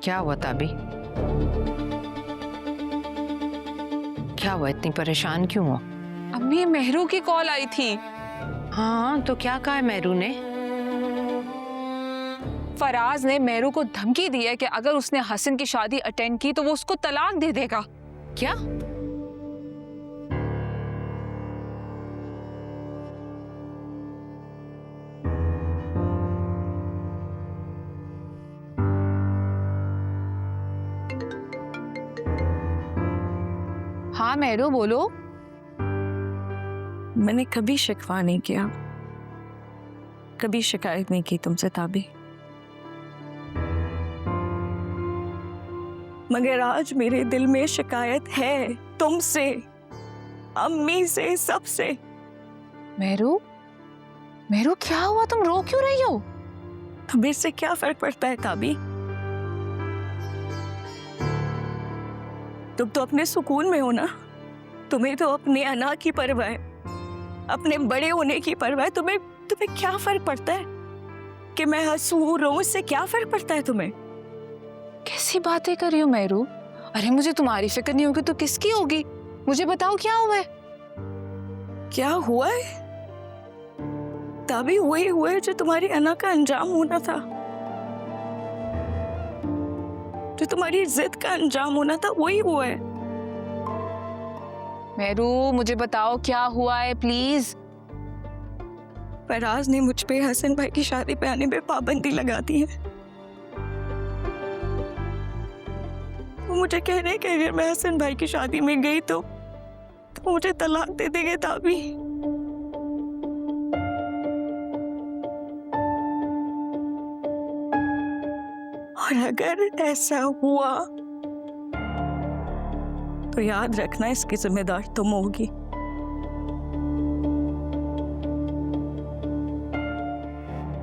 क्या हुआ ताबी? क्या हुआ, इतनी परेशान क्यों हो? अम्मी मेहरू की कॉल आई थी। हाँ तो क्या कहा है मेहरू ने? फराज ने मेहरू को धमकी दी है कि अगर उसने हसन की शादी अटेंड की तो वो उसको तलाक दे देगा। क्या? हाँ मेहरू बोलो। मैंने कभी शिकवा नहीं किया, कभी शिकायत नहीं की तुमसे ताबी, मगर आज मेरे दिल में शिकायत है तुमसे, अम्मी से, सबसे। मेहरू मेहरू क्या हुआ, तुम रो क्यों रही हो? अब इससे क्या फर्क पड़ता है ताबी? तुम तो अपने सुकून में हो ना, तुम्हें तो अपने अना की परवाह है, अपने बड़े होने की परवाह है। तुम्हें क्या फर्क पड़ता है कि मैं हंसूं रोऊं, इससे क्या फर्क पड़ता है तुम्हें? कैसी बातें कर रही हो मेहरू? अरे मुझे तुम्हारी फिक्र नहीं होगी तो किसकी होगी? मुझे बताओ क्या हुआ है? क्या हुआ है? तभी वही हुआ है जो तुम्हारी अना का अंजाम होना था, जो तुम्हारी जिद का अंजाम होना था, वही हुआ है। मेहरू मुझे बताओ क्या हुआ है प्लीज। फराज ने मुझ पे हसन भाई की शादी पे आने पे पाबंदी लगा दी है। वो मुझे कह रहे कि अगर मैं हसन भाई की शादी में गई तो मुझे तलाक दे देंगे ताबी। और अगर ऐसा हुआ तो याद रखना इसकी जिम्मेदार तुम होगी।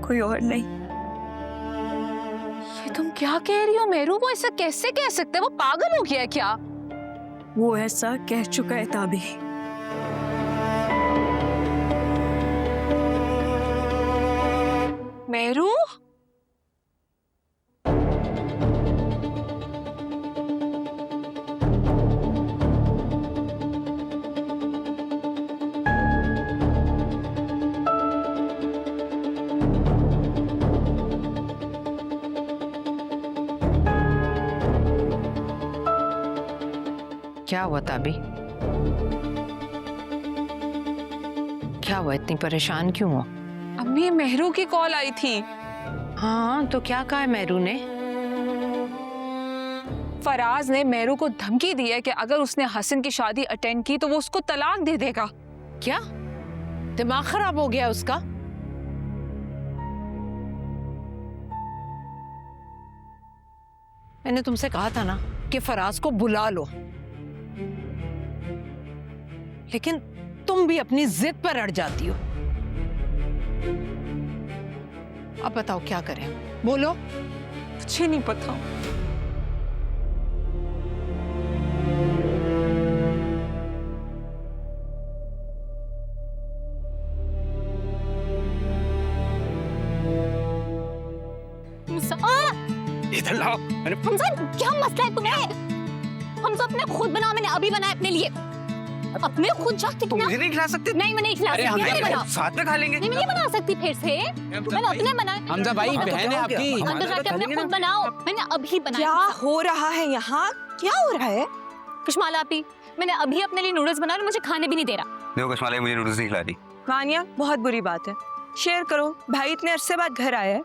कोई और नहीं। ये तुम क्या कह रही हो मेहरू? वो ऐसा कैसे कह सकते हैं? वो पागल हो गया है क्या? वो ऐसा कह चुका है ताबी। मेहरू क्या हुआ ताबी? क्या हुआ, इतनी परेशान क्यों हो? अम्मी मेहरू की कॉल आई थी। हाँ तो क्या कहा है मेहरू ने? फराज ने मेहरू को धमकी दी है कि अगर उसने हसन की शादी अटेंड की तो वो उसको तलाक दे देगा। क्या? दिमाग खराब हो गया उसका? मैंने तुमसे कहा था ना कि फराज को बुला लो, लेकिन तुम भी अपनी जिद पर अड़ जाती हो। अब बताओ क्या करें, बोलो। मुझे नहीं पता। इधर लाओ। हमजा क्या मसला है तुम्हें? हमजा अपने खुद बनाओ, मैंने अभी बनाया अपने लिए। अपने खुद जाके तुम मुझे नहीं खिला सकते? नहीं मैं नहीं खिला सकती। नहीं बनाओ, साथ में खा लेंगे। नहीं मैं नहीं बना सकती फिर से। मैंने अपने बनाए। हमजा भाई बहन है आपकी। अंदर जाके अपने खुद बनाओ, मैंने अभी बनाया। क्या हो रहा है यहाँ? क्या हो रहा है? कश्माला आपी, मैंने अभी अपने लिए नूडल्स बनाए, मुझे खाने भी नहीं दे रहा। देखो कश्माला मुझे नूडल्स नहीं खिला रही। वानिया बहुत बुरी बात है, शेयर करो। भाई इतने अरसे बाद घर आया है।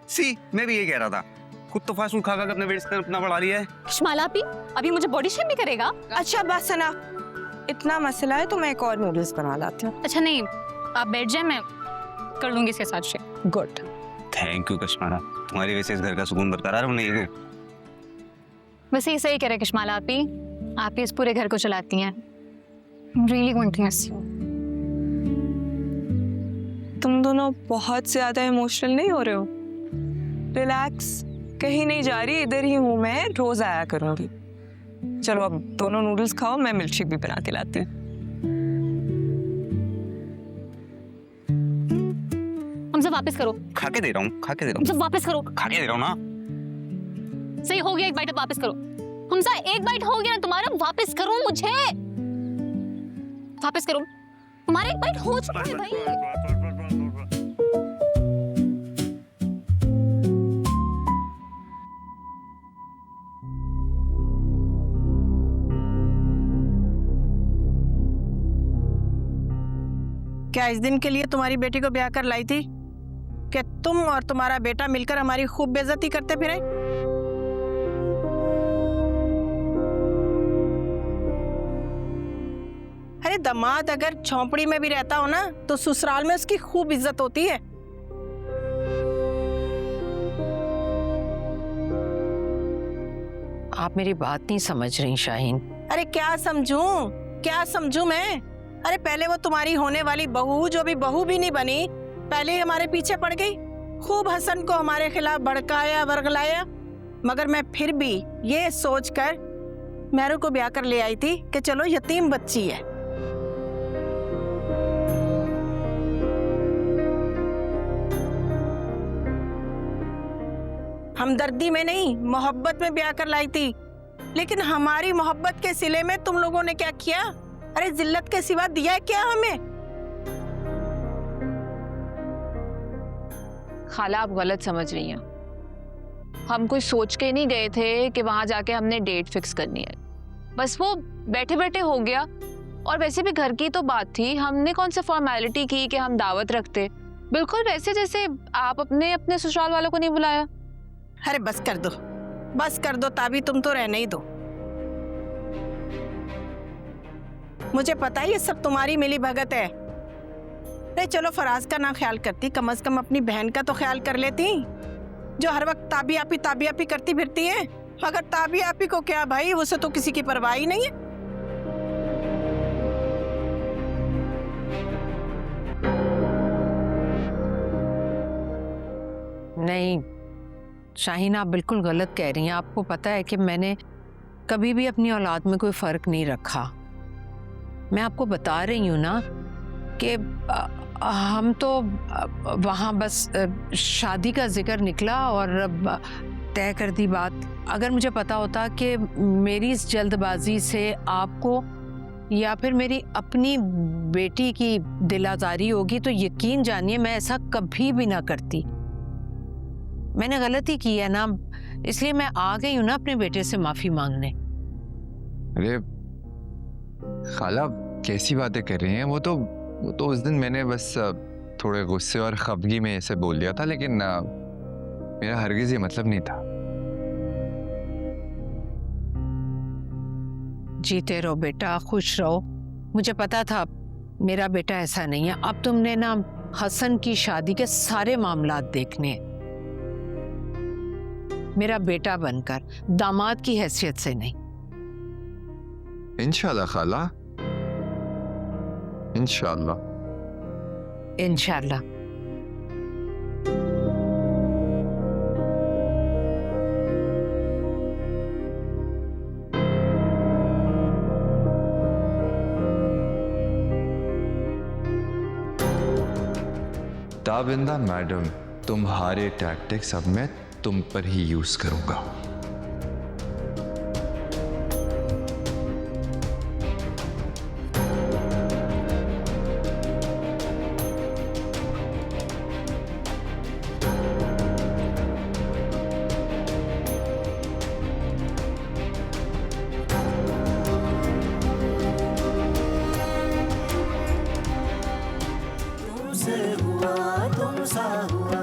सी मैं भी ये कह रहा था, खुद तो फास्ट फूड खा कर अपने वेट अपना बढ़ा लिया है। कश्माला आपी अभी मुझे बॉडी शेम भी करेगा। अच्छा बस ना, इतना मसला है तो मैं एक और नूडल्स बना लाती हूँ। अच्छा नहीं, आप बैठ जाए, मैं कर लूंगी इसके साथ शेयर। गुड, थैंक यू कश्माला, तुम्हारी वजह से इस घर का सुकून बरकरार होने लगा। वैसे ही सही करे कश्माला आपी, आप ही इस पूरे घर को चलाती हैं। Really going to miss you. तुम दोनों बहुत ज्यादा इमोशनल नहीं हो रहे हो? रिलैक्स, कहीं नहीं जा रही, इधर ही हूँ मैं, रोज आया करूंगी। चलो अब दोनों नूडल्स खाओ, मैं मिल्कशेक भी बना के लाती हूँ। हमसे वापस करो। खा के दे रहा हूँ, खा के दे रहा हमसे हूँ, वापस करो। खा के दे रहा हूँ ना। सही हो गया, एक बाइट अब वापस करो। हमजा एक बाइट हो गया ना तुम्हारा, वापस करो मुझे, वापस करो। तुम्हारा एक बाइट हो चुका है भाई। क्या इस दिन के लिए तुम्हारी बेटी को ब्याह कर लाई थी कि तुम और तुम्हारा बेटा मिलकर हमारी खूब बेइज्जती करते फिरे? अरे दामाद अगर झोंपड़ी में भी रहता हो ना तो ससुराल में उसकी खूब इज्जत होती है। आप मेरी बात नहीं समझ रही शाहीन। अरे क्या समझूं मैं? अरे पहले वो तुम्हारी होने वाली बहू, जो भी बहू भी नहीं बनी, पहले ही हमारे पीछे पड़ गई, खूब हसन को हमारे खिलाफ भड़काया वर्गलाया। मगर मैं फिर भी ये सोचकर मैरू को ब्याह कर ले आई थी कि चलो यतीम बच्ची है। हमदर्दी में नहीं, मोहब्बत में ब्याह कर लाई थी। लेकिन हमारी मोहब्बत के सिले में तुम लोगों ने क्या किया? अरे जिल्लत के सिवा दिया है क्या हमें? खाला आप गलत समझ रही हैं। हम कोई सोच के नहीं गए थे कि वहां जाके हमने डेट फिक्स करनी है, बस वो बैठे बैठे हो गया। और वैसे भी घर की तो बात थी, हमने कौन सा फॉर्मेलिटी की कि हम दावत रखते, बिल्कुल वैसे जैसे आप अपने अपने ससुराल वालों को नहीं बुलाया। अरे बस कर दो ताबी, तुम तो रहने ही दो। मुझे पता है ये सब तुम्हारी मिली भगत है। अरे चलो फराज का ना ख्याल करती, कम से कम अपनी बहन का तो ख्याल कर लेती, जो हर वक्त ताबी आपी करती फिरती है। अगर ताबी आपी को क्या भाई, उसे तो किसी की परवाह ही नहीं है। नहीं शाहीन, आप बिल्कुल गलत कह रही हैं। आपको पता है कि मैंने कभी भी अपनी औलाद में कोई फ़र्क नहीं रखा। मैं आपको बता रही हूँ ना कि हम तो वहाँ बस शादी का जिक्र निकला और तय कर दी बात। अगर मुझे पता होता कि मेरी इस जल्दबाजी से आपको या फिर मेरी अपनी बेटी की दिल आज़ारी होगी तो यकीन जानिए मैं ऐसा कभी भी ना करती। मैंने गलती की है ना, इसलिए मैं आ गई हूँ ना अपने बेटे से माफ़ी मांगने। अरे खाला कैसी बातें कर रही हैं? वो तो उस दिन मैंने बस थोड़े गुस्से और खफगी में ऐसे बोल दिया था, लेकिन मेरा हरगिज़ ये मतलब नहीं था। जीते रहो बेटा, खुश रहो। मुझे पता था मेरा बेटा ऐसा नहीं है। अब तुमने ना हसन की शादी के सारे मामलात देखने, मेरा बेटा बनकर, दामाद की हैसियत से नहीं। इंशाल्लाह खाला, इंशाल्लाह। इंशाल्लाह। ताबिंदा मैडम, तुम्हारे टैक्टिक्स अब मैं तुम पर ही यूज करूंगा। तुमसे हुआ तुमसा हुआ,